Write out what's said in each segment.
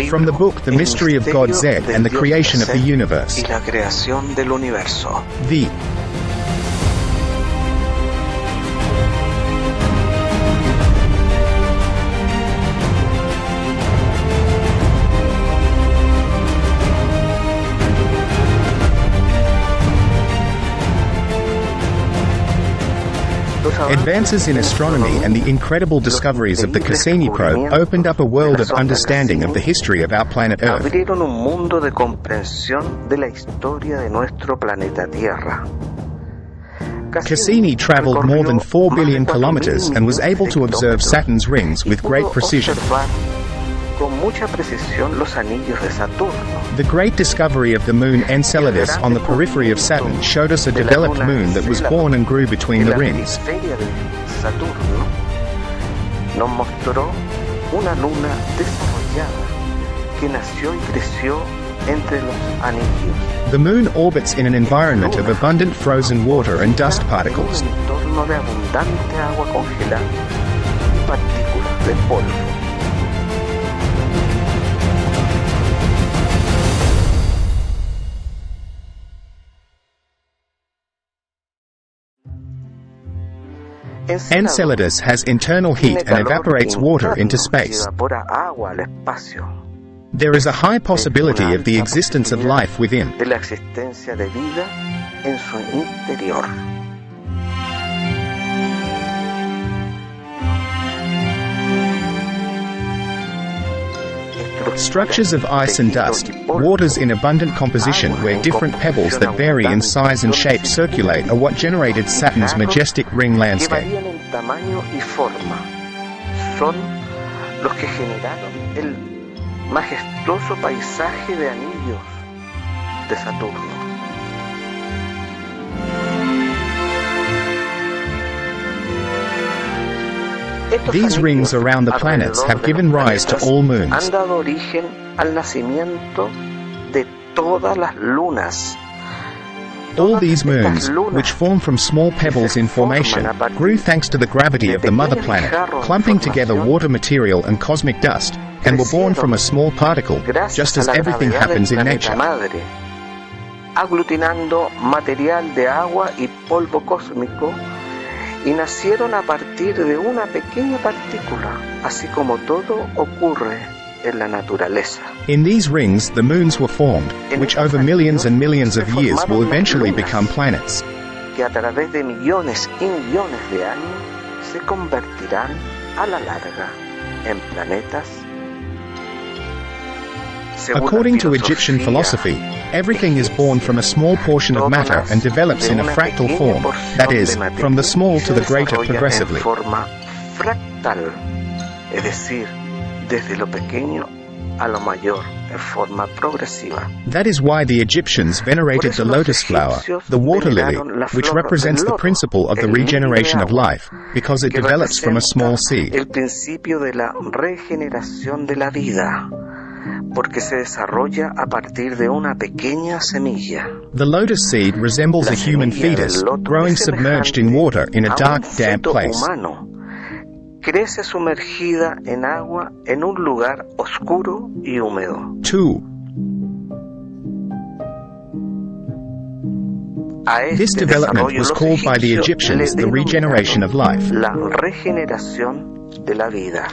From the book The Mystery of God Seth and the Creation of the Universe. Y la creación del universo. The advances in astronomy and the incredible discoveries of the Cassini probe opened up a world of understanding of the history of our planet Earth. Abrieron un mundo de comprensión de la historia de nuestro planeta Tierra. Cassini traveled more than 4 billion kilometers and was able to observe Saturn's rings with great precision. Con mucha precisión los anillos de Saturno. The great discovery of the moon Enceladus on the periphery of Saturn showed us a developed moon that was born and grew between the rings. Saturno nos mostró una luna desarrollada que nació y creció entre los anillos. The moon orbits in an environment of abundant frozen water and dust particles. En un entorno de abundante agua congelada y partículas de polvo. Enceladus has internal heat and evaporates water into space. There is a high possibility of the existence of life within. De la existencia de vida en su interior. Structures of ice and dust, waters in abundant composition where different pebbles that vary in size and shape circulate are what generated Saturn's majestic ring landscape. Que varían en tamaño y forma. Son los que generaron el majestuoso paisaje de anillos de Saturno. These rings around the planets have given rise to all moons. Han dado origen al nacimiento de todas las lunas. All these moons, which form from small pebbles in formation, grew thanks to the gravity of the mother planet, clumping together water material and cosmic dust, and were born from a small particle, just as everything happens in nature. Aglutinando material de agua y polvo cósmico, y nacieron a partir de una pequeña partícula, así como todo ocurre en la naturaleza. In these rings, the moons were formed, which over millions and millions of years will eventually become planets. Que a través de millones y millones de años se convertirán a la larga en planetas. According to Egyptian philosophy, everything is born from a small portion of matter and develops in a fractal form, that is, from the small to the greater progressively. Forma fractal, es decir, desde lo pequeño a lo mayor en forma progresiva. That is why the Egyptians venerated the lotus flower, the water lily, which represents the principle of the regeneration of life, because it develops from a small seed. El principio de la regeneración de la vida, porque se desarrolla a partir de una pequeña semilla. The lotus seed resembles a human fetus, growing submerged in water in a dark, damp place. Crece sumergida en agua en un lugar oscuro y húmedo. 2. This development was called by the Egyptians the regeneration of life. La regeneración de la vida.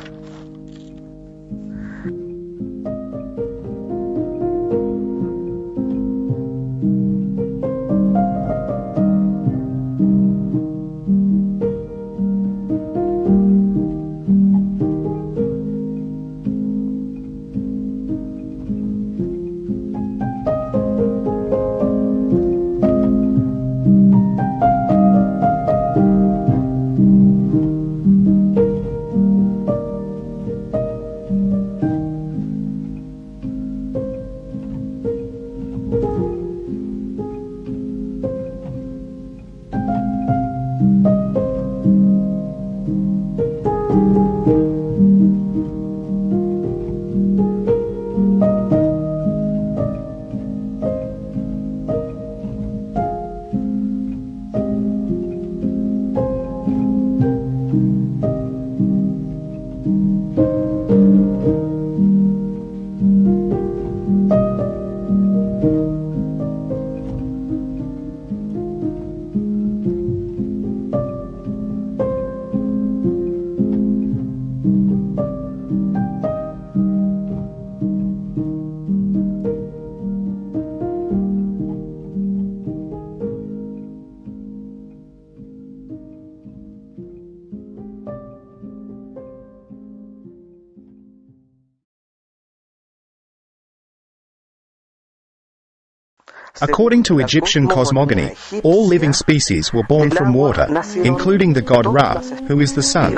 According to Egyptian cosmogony, all living species were born from water, including the god Ra, who is the sun.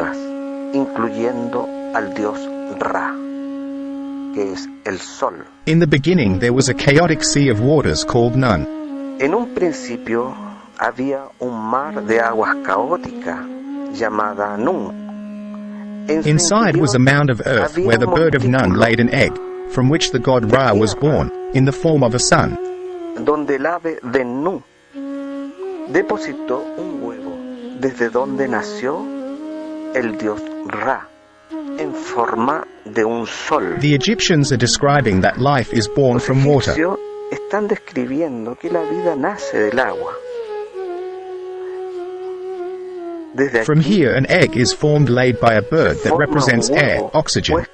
Incluyendo al dios Ra, que es el sol. In the beginning there was a chaotic sea of waters called Nun. En un principio había un mar de aguas caótica llamada Nun. Inside was a mound of earth where the bird of Nun laid an egg, from which the god Ra was born, in the form of a sun. Donde el ave de Nu depositó un huevo, desde donde nació el dios Ra, en forma de un sol. The Egyptians are describing that life is born from water. Los egipcios están describiendo que la vida nace del agua. From here an egg is formed laid by a bird that represents air, oxygen.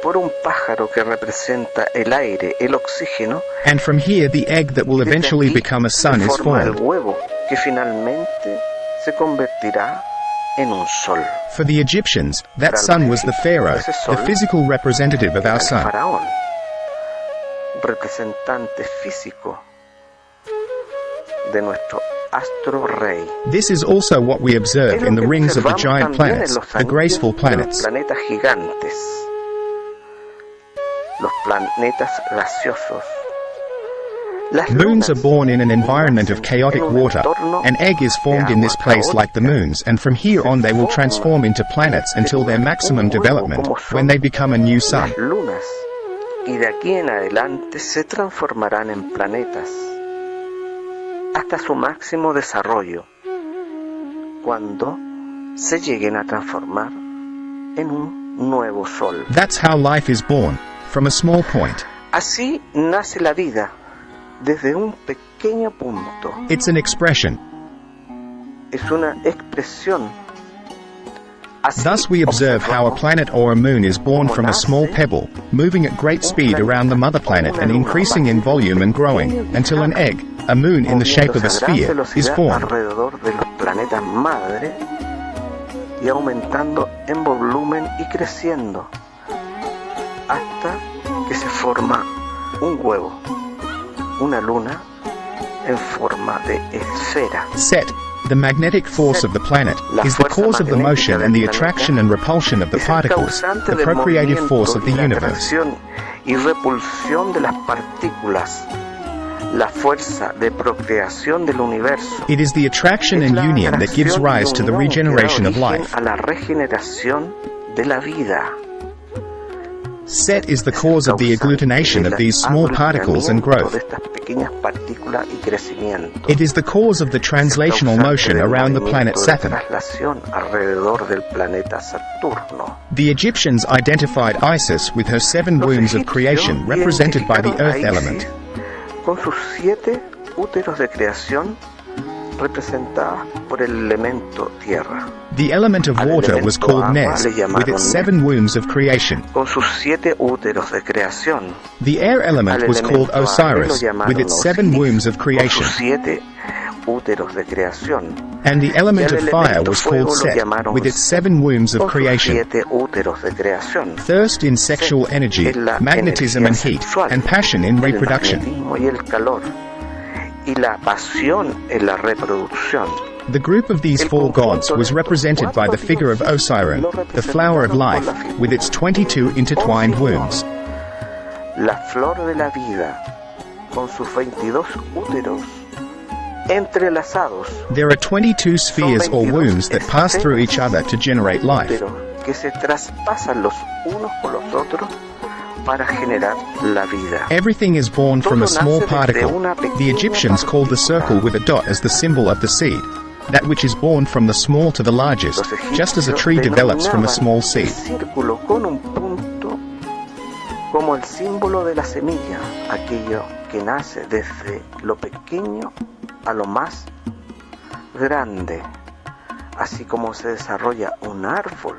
Por un pájaro que representa el aire, el oxígeno. And from here the egg that will eventually become a sun is formed. El huevo que finalmente se convertirá en un sol. For the Egyptians, that sun was the pharaoh, the physical representative of our sun. Faraón, representante físico de nuestro astro rey. This is also what we observe in the rings of the giant planets, the graceful planets. Planetas gigantes, los planetas gaseosos. Moons are born in an environment of chaotic water. An egg is formed in this place like the moons, and from here on they will transform into planets until their maximum development, when they become a new sun. Y de aquí en adelante se transformarán en planetas hasta su máximo desarrollo, cuando se lleguen a transformar en un nuevo sol. That's how life is born, from a small point. Así nace la vida, desde un pequeño punto. It's an expression. Es una expresión. Thus we observe how a planet or a moon is born from a small pebble, moving at great speed around the mother planet and increasing in volume and growing, until an egg, a moon in the shape of a sphere, is formed. Alrededor de los planetas madre y aumentando en volumen y creciendo hasta que se forma un huevo, una luna en forma de esfera. Set, the magnetic force of the planet, is the cause of the motion and the attraction and repulsion of the particles, the procreative force of the universe. Y repulsión de las partículas, la fuerza de procreación del universo. It is the attraction and union that gives rise to the regeneration of life. A la regeneración de la vida. Set is the cause of the agglutination of these small particles and growth. It is the cause of the translational motion around the planet Saturn. The Egyptians identified Isis with her 7 wombs of creation represented by the earth element. Con sus 7 úteros de creación representadas por el elemento tierra. The element of water was called Nes, with its 7 wombs of creation. Con sus 7 úteros de creación. The air element was called Osiris, with its 7 wombs of creation. Úteros de creación. And the element of fire was called Seth, with its 7 wombs of creation. Úteros de creación. Thirst in sexual energy, magnetism and heat, and passion in reproduction. Y el calor. Y la pasión en la reproducción. The group of these 4 gods was represented by the figure of Osiris, the flower of life, with its 22 intertwined wombs. La flor de la vida, con sus 22 úteros entrelazados. There are 22 spheres or wombs that pass through each other to generate life. Que se traspasan los unos por los otros para generar la vida. Everything is born from a small particle. The Egyptians called the circle with a dot as the symbol of the seed, that which is born from the small to the largest, just as a tree develops from a small seed. Círculo con un punto como el símbolo de la semilla, aquello que nace desde lo pequeño a lo más grande, así como se desarrolla un árbol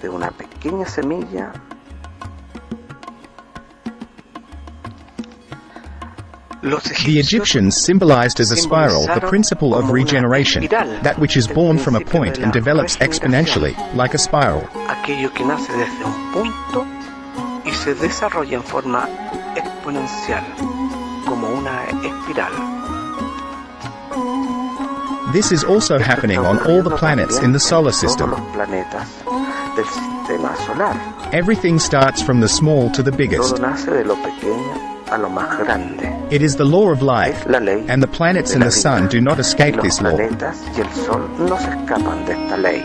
de una pequeña semilla. The Egyptians symbolized as a spiral the principle of regeneration, that which is born from a point and develops exponentially, like a spiral. Aquello que nace desde un punto y se desarrolla en forma exponencial, como una espiral. This is also happening on all the planets in the solar system. Todos los planetas del sistema solar. Everything starts from the small to the biggest. Todo nace de lo pequeño a lo más grande. It is the law of life, Es la ley and the planets de and la the sun vida. do not escape Los this law. planetas y el sol no se escapan de esta ley.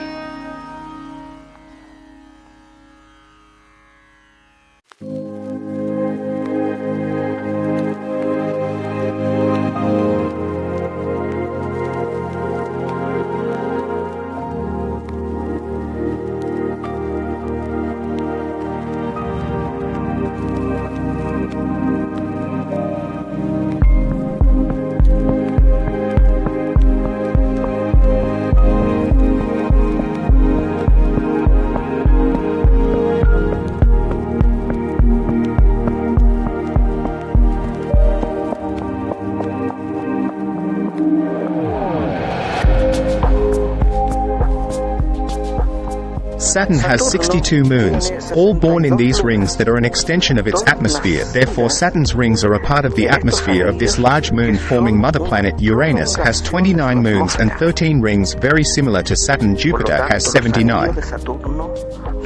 Saturn has 62 moons, all born in these rings that are an extension of its atmosphere. Therefore, Saturn's rings are a part of the atmosphere of this large moon-forming mother planet. Uranus has 29 moons and 13 rings, very similar to Saturn. Jupiter has 79. Los anillos de Saturno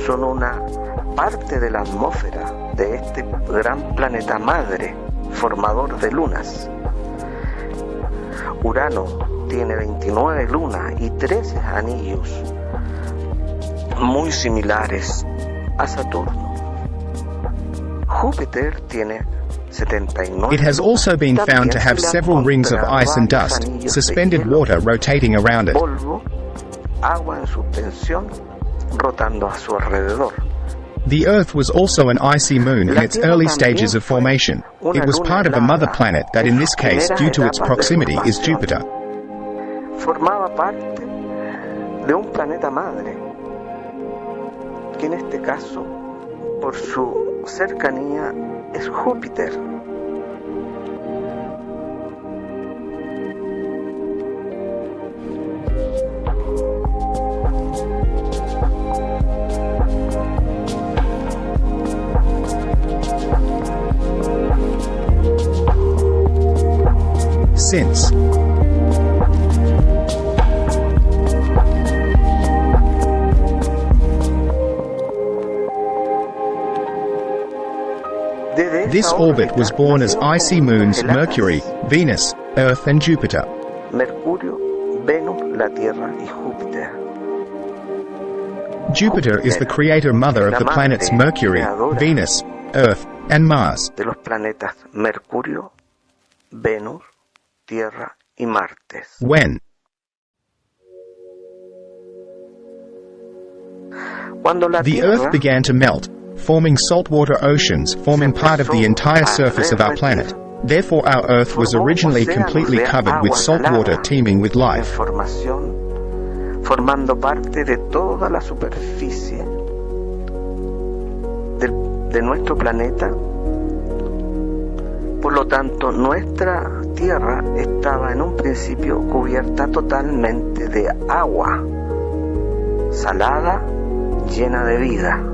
son una parte de la atmósfera de este gran planeta madre, formador de lunas. Urano tiene 29 lunas y 13 anillos muy similares a Saturno. Júpiter tiene 79. It has also been found to have several rings of ice and dust, suspended water rotating around it. Polvo, agua en suspensión, rotando a su alrededor. The Earth was also an icy moon in its early stages of formation. It was part of a mother planet that in this case, due to its proximity, is Jupiter. Formaba parte de un planeta madre, que en este caso, por su cercanía, es Júpiter. Since this orbit was born as icy moons Mercury, Venus, Earth and Jupiter. Mercurio, Venus, la Tierra y Júpiter. Jupiter is the creator mother of the planets Mercury, Venus, Earth and Mars. De los planetas Mercurio, Venus, Tierra y Marte. When the Earth began to melt, forming saltwater oceans, forming part of the entire surface of our planet. Therefore our Earth was originally completely covered with salt water teeming with life. Formando parte de toda la superficie de nuestro planeta. Por lo tanto, nuestra Tierra estaba en un principio cubierta totalmente de agua, salada, llena de vida.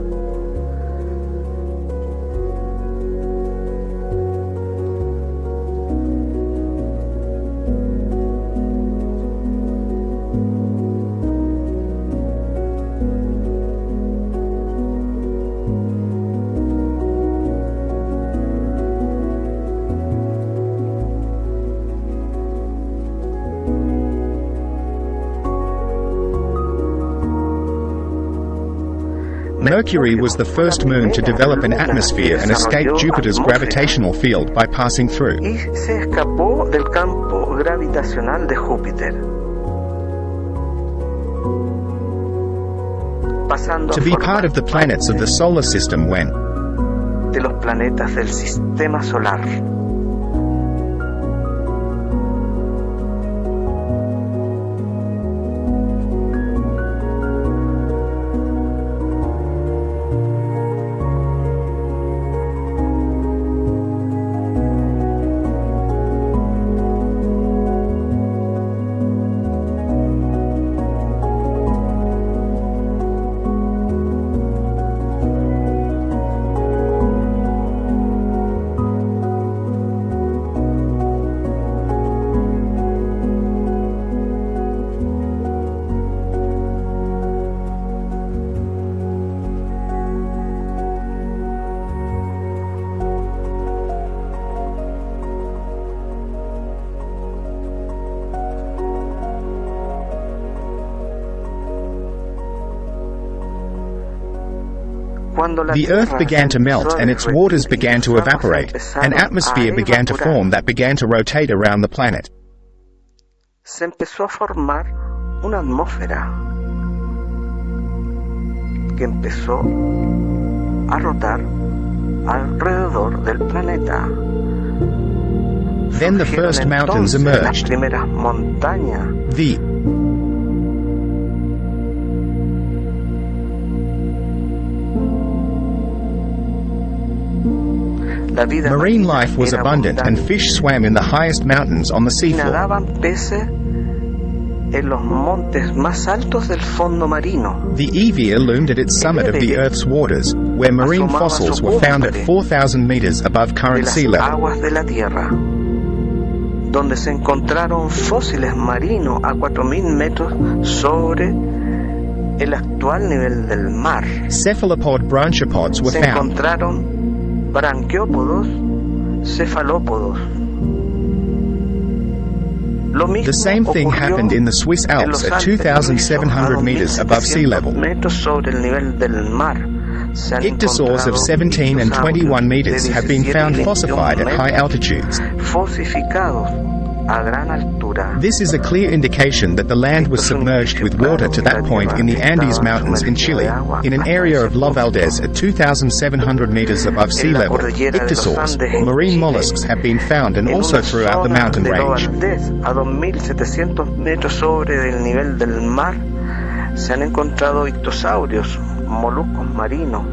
Mercury was the first moon to develop an atmosphere and escape Jupiter's gravitational field by passing through. Y se escapó del campo gravitacional de Júpiter. To be part of the planets of the solar system when de los planetas del sistema solar. The earth began to melt and its waters began to evaporate. An atmosphere began to form that began to rotate around the planet. Se empezó a formar una atmósfera que empezó a rotar alrededor del planeta. Then the first mountains emerged. Marine life was abundant and fish swam in the highest mountains on the seafloor. The Evia loomed at its summit of the Earth's waters, where marine fossils were found at 4,000 meters above current sea level. Donde se encontraron fósiles marinos a 4.000 metros sobre el actual nivel del mar. Cephalopod branchiopods were Se found. encontraron branquiópodos, cefalópodos. Lo mismo The same thing happened in the Swiss Alps at 2,700 meters above sea level. Metros sobre el nivel del mar. Ichthyosaurs of 17 and 21 meters have been found fossified at high altitudes. This is a clear indication that the land was submerged with water to that point in the Andes Mountains in Chile, in an area of Los Valdez at 2,700 meters above sea level. Ichthyosaurs, marine mollusks, have been found and also throughout the mountain range. A 2.700 metros sobre el nivel del mar se han encontrado ictosaurios, moluscos marinos,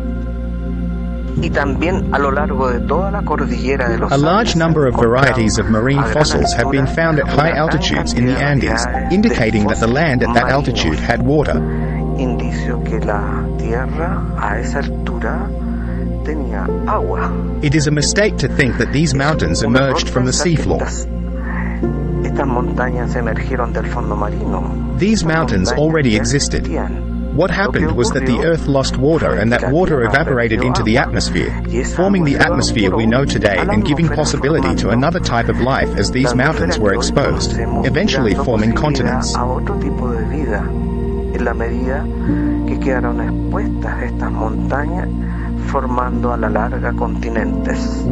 y también a lo largo de toda la cordillera de los A large number of varieties of marine fossils have been found at high altitudes in the Andes, indicating that the land at that altitude had water. Indicio que la tierra a esa altura tenía agua. It is a mistake to think that these mountains emerged from the seafloor. Estas montañas emergieron del fondo marino. These mountains already existed. What happened was that the Earth lost water and that water evaporated into the atmosphere, forming the atmosphere we know today and giving possibility to another type of life as these mountains were exposed, eventually forming continents. En la medida que quedaron expuestas estas montañas, formando a la larga continentes.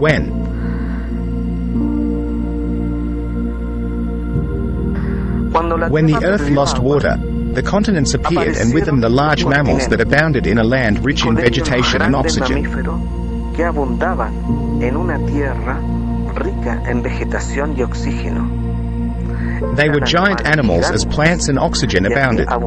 When the Earth lost water, the continents appeared, and with them the large mammals that abounded in a land rich in vegetation and oxygen. Que abundaban en una tierra rica en vegetación y oxígeno. They were giant animals as plants and oxygen abounded. Las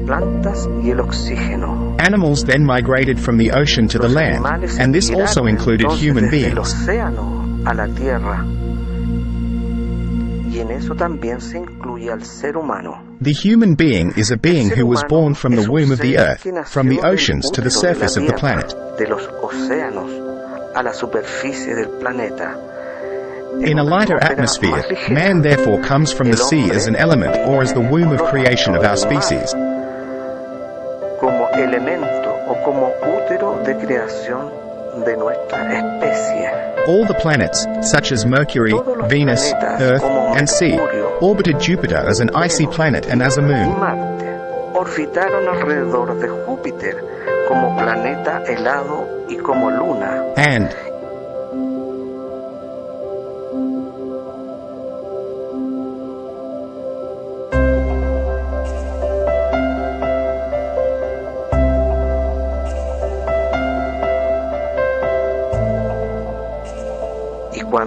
plantas y el oxígeno. Animals then migrated from the ocean to the land, and this also included human beings. A la tierra. Y en eso también se incluye al ser humano. The human being is a being who was born from the womb of the earth, from the oceans to the surface of the planet. De los océanos a la superficie del planeta. In a lighter atmosphere, man therefore comes from the sea as an element or as the womb of creation of our species. Como elemento o como útero de creación de nuestra especie. All the planets, such as Mercury, Venus, Earth, and Sea, orbited Jupiter as an icy planet and as a moon. Orbitaron alrededor de Júpiter como planeta helado y como luna. And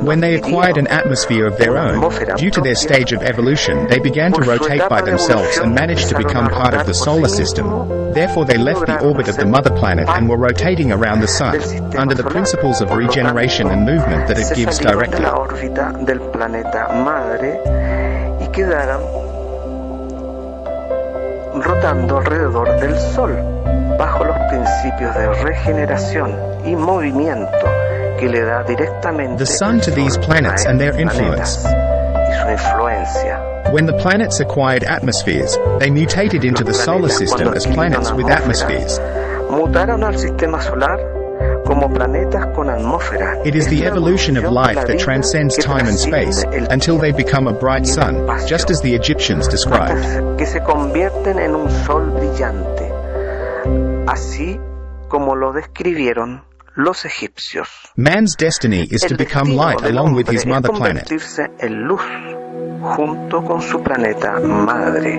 when they acquired an atmosphere of their own, due to their stage of evolution, they began to rotate by themselves and managed to become part of the solar system. Therefore they left the orbit of the mother planet and were rotating around the sun, under the principles of regeneration and movement that it gives directly. Rotando alrededor del Sol, bajo los principios de regeneración y movimiento que le da directamente the sun to these planets and their influence. Y su influencia. When the planets acquired atmospheres, they mutated into the solar system as planets with atmospheres. Mutaron al sistema solar como planetas con atmósfera. It is the evolution of life that transcends time and space, until they become a bright sun, just as the Egyptians described. Que se convierten en un sol brillante. Así como lo describieron los egipcios. Man's destiny is to El become destino light del along with hombre his es mother planet. convertirse en luz junto con su planeta madre.